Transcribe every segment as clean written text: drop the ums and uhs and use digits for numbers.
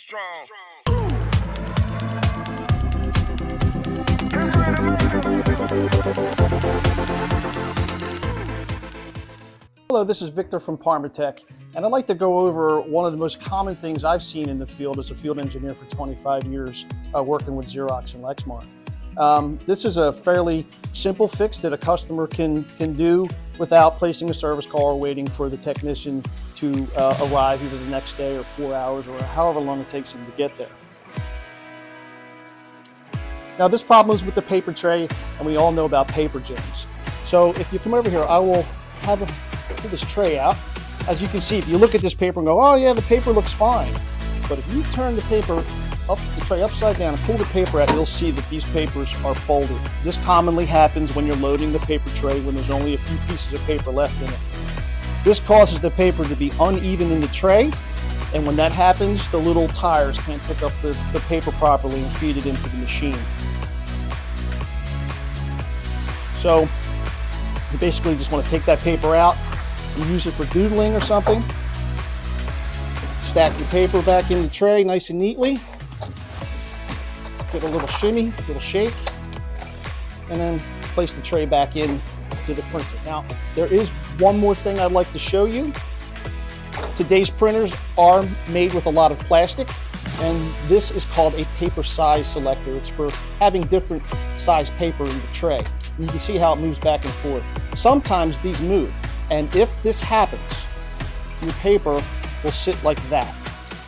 strong. Hello, this is Victor from parmeTECH, and I'd like to go over one of the most common things I've seen in the field as a field engineer for 25 years working with Xerox and Lexmark. This is a fairly simple fix that a customer can do without placing a service call or waiting for the technician to arrive either the next day or 4 hours or however long it takes him to get there. Now this problem is with the paper tray, and we all know about paper jams. So if you come over here, I will have pull this tray out. As you can see, if you look at this paper and go, oh yeah, the paper looks fine. But if you turn the paper up, the tray upside down and pull the paper out, you'll see that these papers are folded. This commonly happens when you're loading the paper tray when there's only a few pieces of paper left in it. This causes the paper to be uneven in the tray, and when that happens, the little tires can't pick up the paper properly and feed it into the machine. So you basically just want to take that paper out and use it for doodling or something. Stack your paper back in the tray nice and neatly. Give it a little shimmy, a little shake, and then place the tray back in to the printer. Now, there is one more thing I'd like to show you. Today's printers are made with a lot of plastic, and this is called a paper size selector. It's for having different size paper in the tray. And you can see how it moves back and forth. Sometimes these move, and if this happens, your paper will sit like that,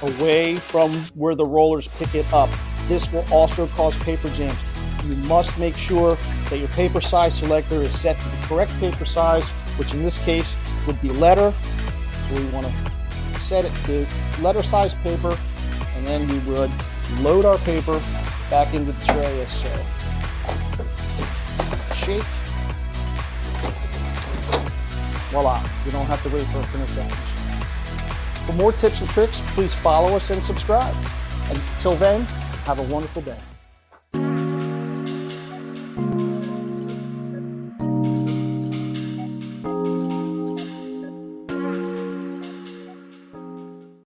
away from where the rollers pick it up. This will also cause paper jams. You must make sure that your paper size selector is set to the correct paper size, which in this case would be letter. So we want to set it to letter size paper, and then we would load our paper back into the tray as so. Shake. Voila, you don't have to wait for a printer to finish. For more tips and tricks, please follow us and subscribe. And until then, have a wonderful day.